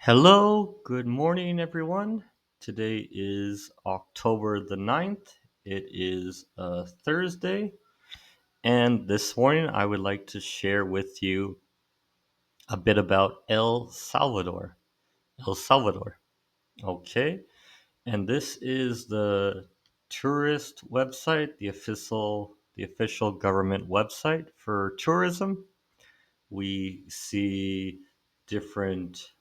Hello, good morning, everyone. Today is October the 9th. It is a Thursday, and this morning I would like to share with you a bit about El Salvador. El Salvador, okay? And this is the tourist website, the official government website for tourism. We see different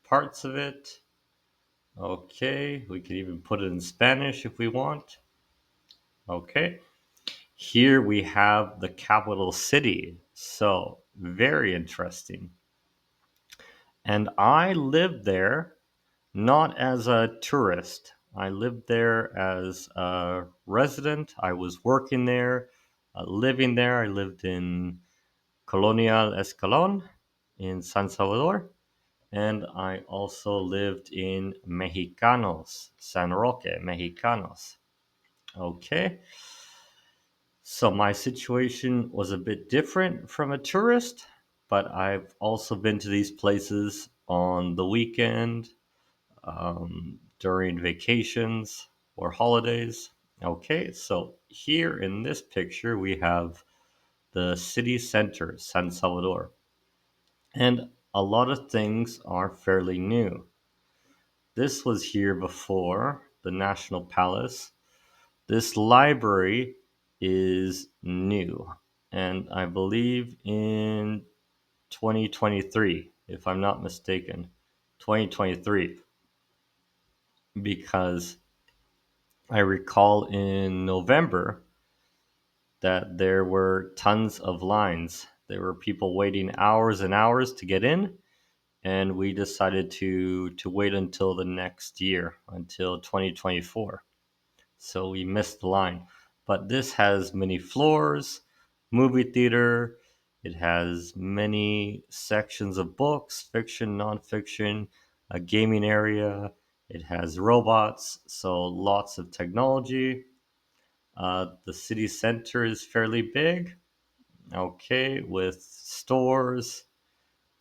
parts of it. Okay, we can even put it in Spanish if we want. Okay, here we have the capital city. So, very interesting. And I lived there not as a tourist. I lived there as a resident. I was working there, living there. I lived in Colonial Escalon in San Salvador. And I also lived in Mexicanos, San Roque, Mexicanos. Okay. So my situation was a bit different from a tourist, but I've also been to these places on the weekend, during vacations or holidays. Okay, so here in this picture, we have the city center, San Salvador. And a lot of things are fairly new. This was here before the National Palace. This library is new, and I believe in 2023, if I'm not mistaken. 2023, because I recall in November that there were tons of lines. There were people waiting hours and hours to get in, and we decided to wait until the next year, until 2024. So we missed the line. But this has many floors, movie theater. It has many sections of books, fiction, nonfiction, a gaming area. It has robots, so lots of technology. The city center is fairly big, okay, with stores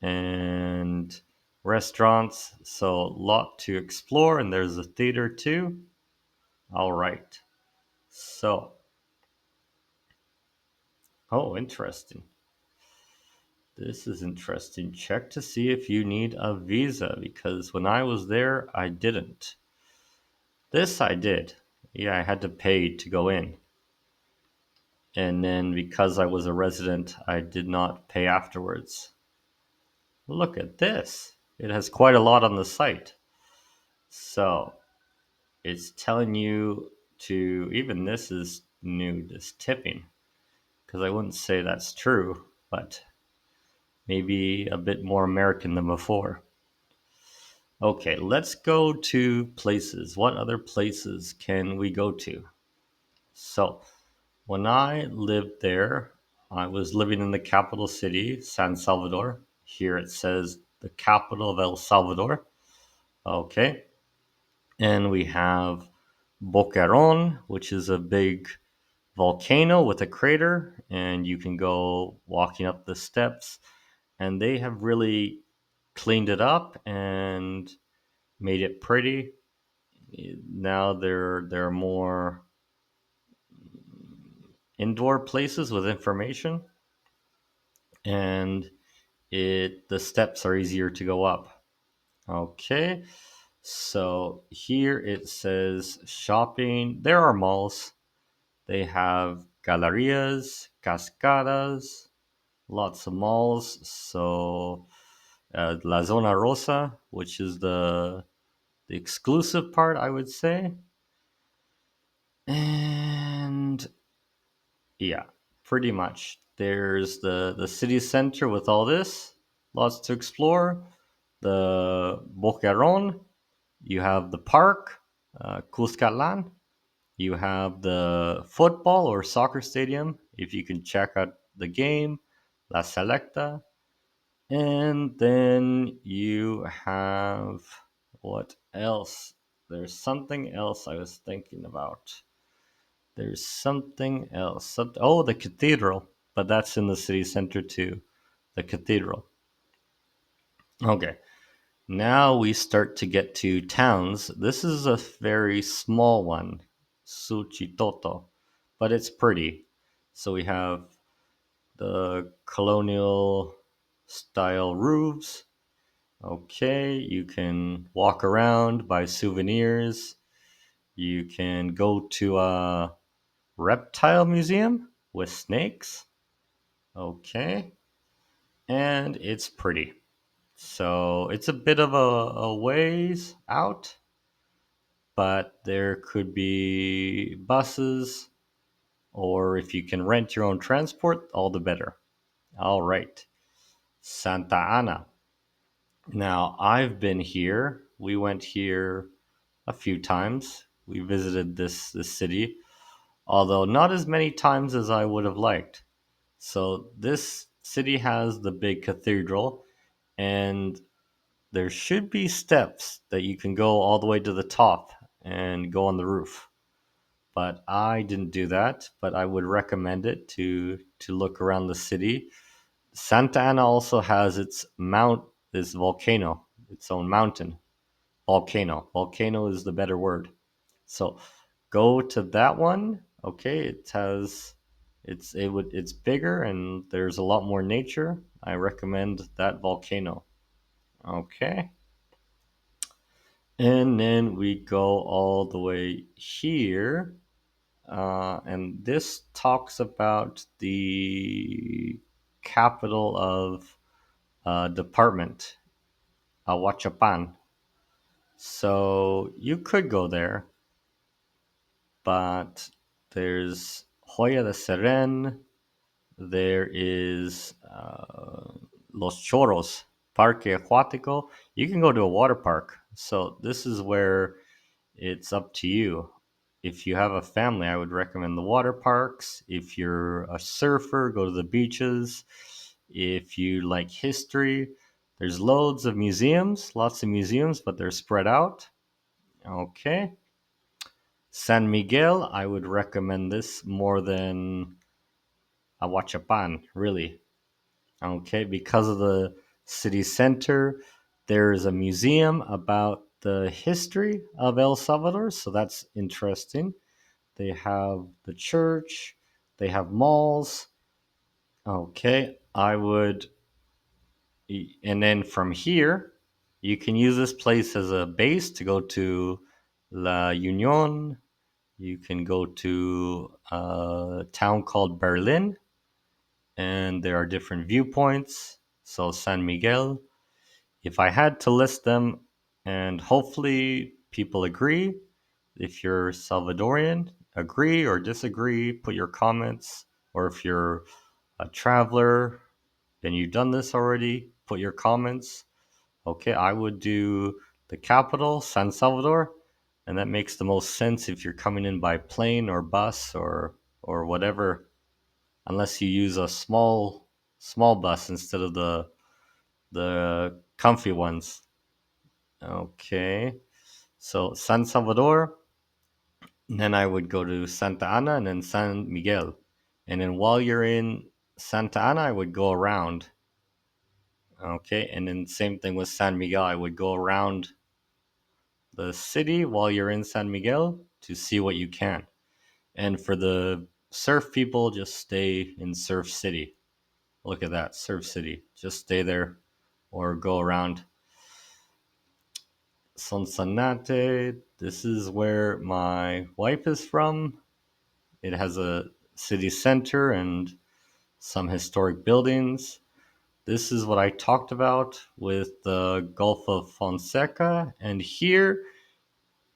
and restaurants, so a lot to explore, and there's a theater too. All right. So, oh, interesting. This is interesting. Check to see if you need a visa because when I was there, I didn't. This I did. Yeah, I had to pay to go in. And then because I was a resident, I did not pay afterwards. Look at this. It has quite a lot on the site. So it's telling you to, even this is new, this tipping, because I wouldn't say that's true, but maybe a bit more American than before. Okay, let's go to places. What other places can we go to? So, when I lived there, I was living in the capital city, San Salvador. Here it says the capital of El Salvador. Okay, and we have Boquerón, which is a big volcano with a crater, and you can go walking up the steps. And they have really cleaned it up and made it pretty. Now there are more indoor places with information, and it the steps are easier to go up. Okay, so here it says shopping. There are malls. They have galerías, cascadas, lots of malls. So La Zona Rosa, which is the exclusive part, I would say. And yeah, pretty much. There's the city center with all this, lots to explore. The Boquerón, you have the park, Cuscatlán. You have the football or soccer stadium, if you can check out the game, La Selecta. And then you have what else? There's something else I was thinking about. There's something else. Oh, the cathedral, but that's in the city center too. The cathedral. Okay. Now we start to get to towns. This is a very small one, Suchitoto, but it's pretty. So we have the colonial style roofs. Okay, you can walk around, buy souvenirs. You can go to a reptile museum with snakes. Okay, and it's pretty. So it's a bit of a ways out, but there could be buses, or if you can rent your own transport, all the better. All right, Santa Ana. Now, I've been here. We went here a few times. We visited this city, although not as many times as I would have liked. So, this city has the big cathedral, and there should be steps that you can go all the way to the top and go on the roof. But I didn't do that, but I would recommend it to look around the city. Santa Ana also has this volcano, its own mountain. Volcano is the better word. So go to that one. Okay, it's bigger and there's a lot more nature. I recommend that volcano. Okay. And then we go all the way here. And this talks about the capital of department, Ahuachapan. So you could go there, but there's Joya de Seren, there is Los Choros, Parque Acuático. You can go to a water park. So this is where it's up to you. If you have a family, I would recommend the water parks. If you're a surfer, go to the beaches. If you like history, there's loads of museums, lots of museums, but they're spread out. Okay. San Miguel, I would recommend this more than Ahuachapan, really. Okay, because of the city center, there's a museum about the history of El Salvador, so that's interesting. They have the church, they have malls. Okay, and then from here, you can use this place as a base to go to La Union. You can go to a town called Berlin, and there are different viewpoints. So, San Miguel, if I had to list them, and hopefully people agree, if you're Salvadorian, agree or disagree, put your comments. Or if you're a traveler and you've done this already, put your comments. Okay, I would do the capital, San Salvador, and that makes the most sense if you're coming in by plane or bus or whatever, unless you use a small bus instead of the comfy ones. Okay, so San Salvador, then I would go to Santa Ana and then San Miguel. And then while you're in Santa Ana, I would go around. Okay, and then same thing with San Miguel. I would go around the city while you're in San Miguel to see what you can. And for the surf people, just stay in Surf City. Look at that, Surf City. Just stay there or go around Sonsonate. This is where my wife is from. It has a city center and some historic buildings. This is what I talked about with the Gulf of Fonseca. And here,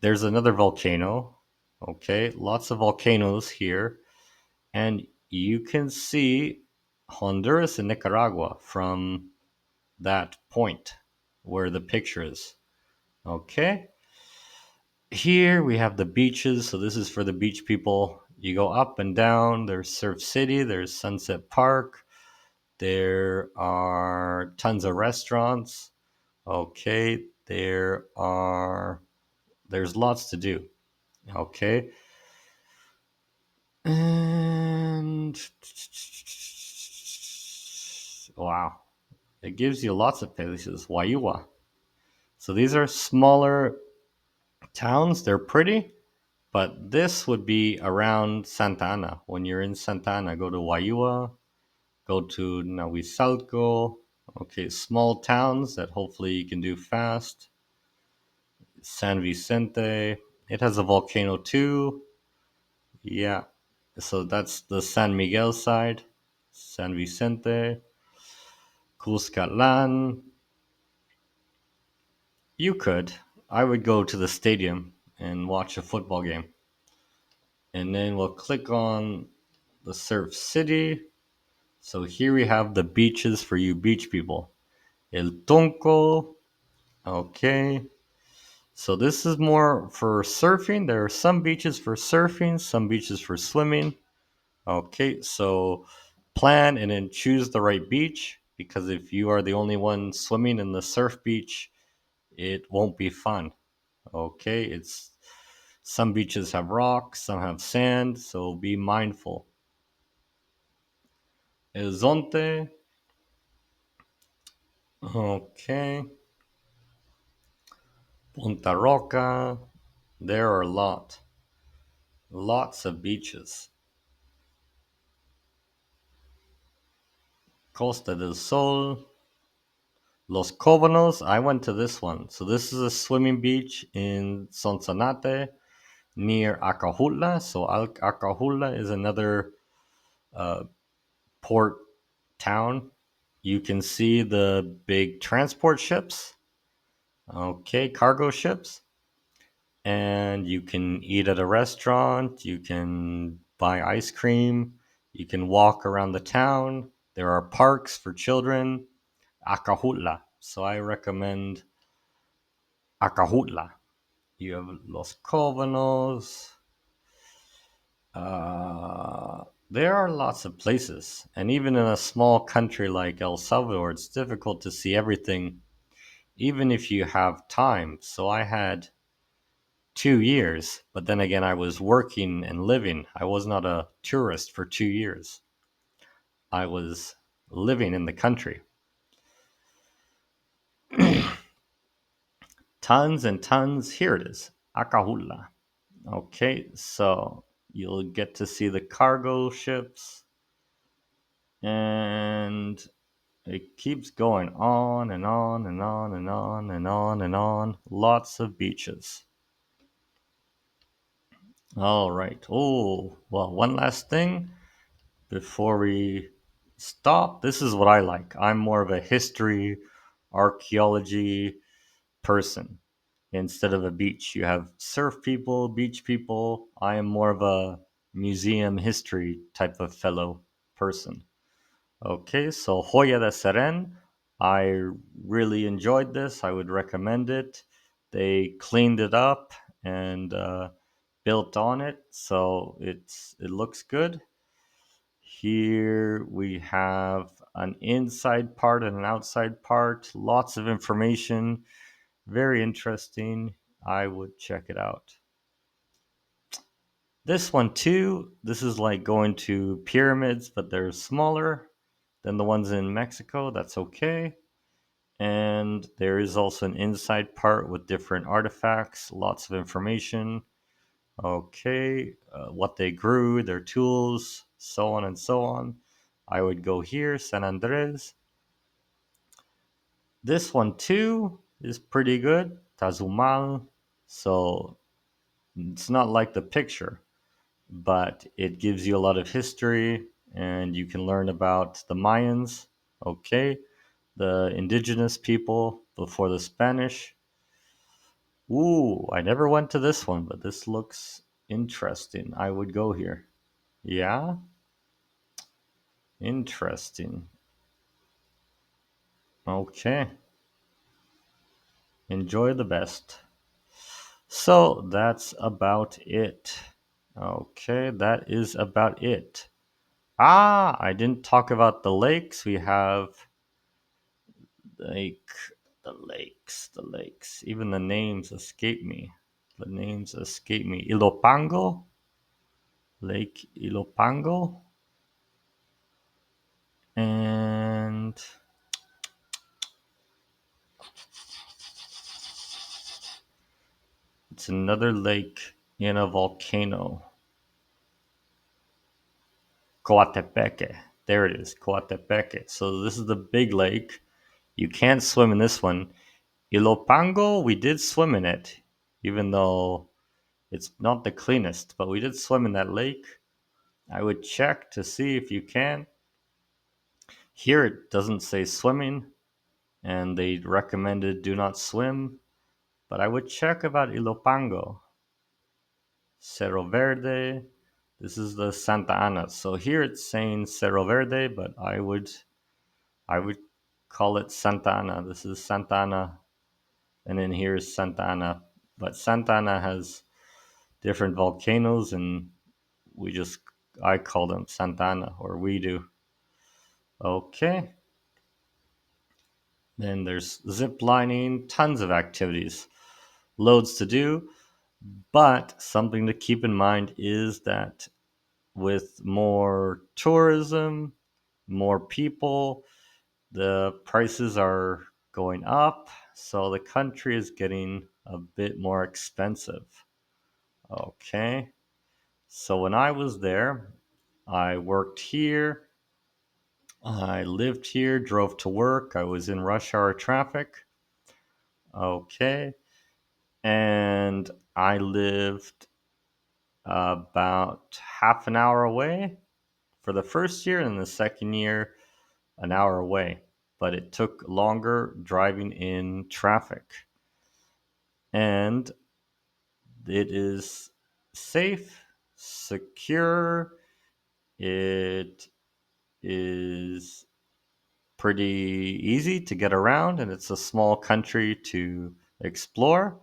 there's another volcano. Okay, lots of volcanoes here. And you can see Honduras and Nicaragua from that point where the picture is. Okay, here we have the beaches. So this is for the beach people. You go up and down. There's Surf City, there's Sunset Park, there are tons of restaurants. Okay, there's lots to do. Okay. And wow, it gives you lots of places. Waiua. So these are smaller towns. They're pretty, but this would be around Santa Ana. When you're in Santa Ana, go to Waiua, go to Nahuizalco. Okay, small towns that hopefully you can do fast. San Vicente. It has a volcano too. Yeah. So that's the San Miguel side. San Vicente. Cuscatlan. You could. I would go to the stadium and watch a football game. And then we'll click on the Surf City. So here we have the beaches for you beach people. El Tonco. Okay. So this is more for surfing. There are some beaches for surfing, some beaches for swimming. Okay, so plan and then choose the right beach because if you are the only one swimming in the surf beach, it won't be fun. Okay, it's some beaches have rocks, some have sand, so be mindful. El Zonte. Okay. Punta Roca. There are lots of beaches. Costa del Sol. Los Cobanos, I went to this one. So this is a swimming beach in Sonsonate near Acajutla. So Acajutla is another uh, port town. You can see the big transport ships, okay, cargo ships, and you can eat at a restaurant. You can buy ice cream. You can walk around the town. There are parks for children. Acajutla. So I recommend Acajutla. You have Los Covanos. There are lots of places. And even in a small country like El Salvador, it's difficult to see everything, even if you have time. So I had 2 years, but then again, I was working and living. I was not a tourist for 2 years. I was living in the country. Tons and tons. Here it is, Acajutla. Okay, so you'll get to see the cargo ships, and it keeps going on and on and on and on and on and on. Lots of beaches. All right. Oh, well, one last thing before we stop. This is what I like. I'm more of a history, archaeology person instead of a beach. You have surf people, beach people. I am more of a museum history type of fellow person. Okay, so Joya de Seren, I really enjoyed this. I would recommend it. They cleaned it up and built on it, so it looks good. Here we have an inside part and an outside part. Lots of information. Very interesting. I would check it out. This one too, this is like going to pyramids, but they're smaller than the ones in Mexico. That's okay. And there is also an inside part with different artifacts, lots of information. Okay, what they grew, their tools, so on and so on. I would go here, San Andres. This one too is pretty good, Tazumal. So it's not like the picture, but it gives you a lot of history and you can learn about the Mayans, okay, the indigenous people before the Spanish. Ooh, I never went to this one, but this looks interesting. I would go here. Yeah, interesting. Okay, enjoy the best. So that's about it. Okay, that is about it. Ah, I didn't talk about the lakes. We have lake, the lakes. Even the names escape me. The names escape me. Ilopango, Lake Ilopango, and It's another lake in a volcano. Coatepeque. There it is, Coatepeque. So this is the big lake. You can't swim in this one. Ilopango, we did swim in it, even though it's not the cleanest, but we did swim in that lake. I would check to see if you can. Here it doesn't say swimming, and they recommended do not swim, but I would check about Ilopango. Cerro Verde. This is the Santa Ana. So here it's saying Cerro Verde, but I would call it Santa Ana. This is Santa Ana, and then here's Santa Ana. But Santa Ana has different volcanoes, and we just I call them Santa Ana, or we do. Okay. Then there's zip lining, tons of activities, loads to do. But something to keep in mind is that with more tourism, more people, the prices are going up. So the country is getting a bit more expensive. Okay. So when I was there, I worked here, I lived here, drove to work, I was in rush hour traffic. Okay. And I lived about half an hour away for the first year, and the second year, an hour away. But it took longer driving in traffic. And it is safe, secure, it is pretty easy to get around, and it's a small country to explore.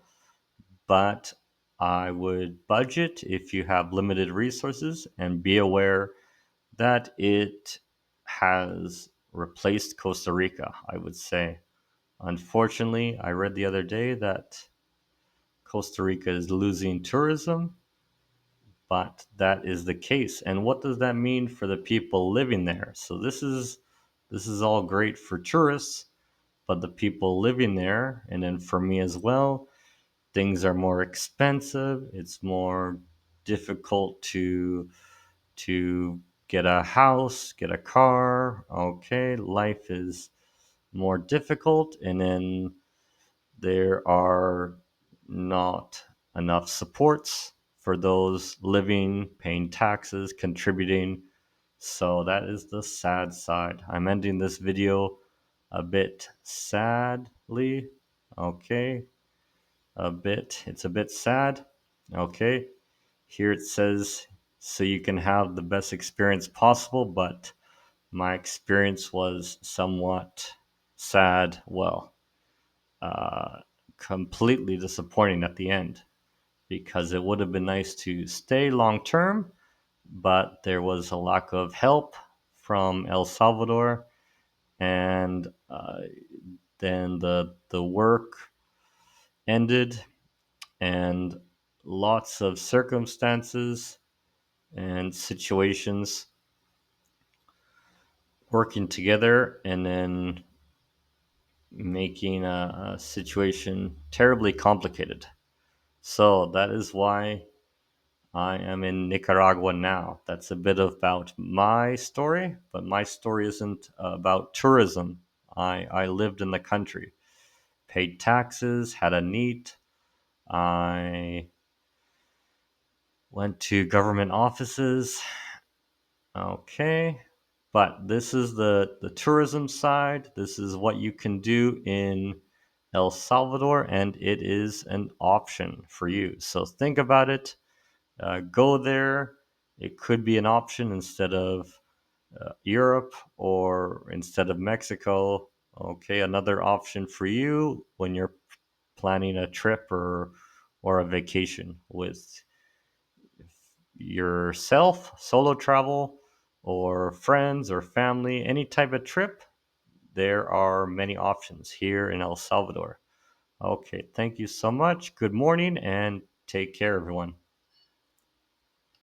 But I would budget if you have limited resources and be aware that it has replaced Costa Rica, I would say. Unfortunately, I read the other day that Costa Rica is losing tourism, but that is the case. And what does that mean for the people living there? So this is all great for tourists, but the people living there, and then for me as well, things are more expensive. It's more difficult to get a house, get a car. Okay, life is more difficult, and then there are not enough supports for those living, paying taxes, contributing. So that is the sad side. I'm ending this video a bit sadly. Okay, it's a bit sad. Okay, here it says so you can have the best experience possible, but my experience was somewhat sad. Well, uh, completely disappointing at the end because it would have been nice to stay long term, but there was a lack of help from El Salvador, and then the work ended, and lots of circumstances and situations working together, and then making a situation terribly complicated. So that is why I am in Nicaragua now. That's a bit about my story, but my story isn't about tourism. I lived in the country, paid taxes, had a NEET. I went to government offices. Okay. But this is the tourism side. This is what you can do in El Salvador, and it is an option for you. So think about it. Go there. It could be an option instead of Europe or instead of Mexico. Okay, another option for you when you're planning a trip or a vacation with yourself, solo travel, or friends or family, any type of trip. There are many options here in El Salvador. Okay, thank you so much. Good morning and take care, everyone.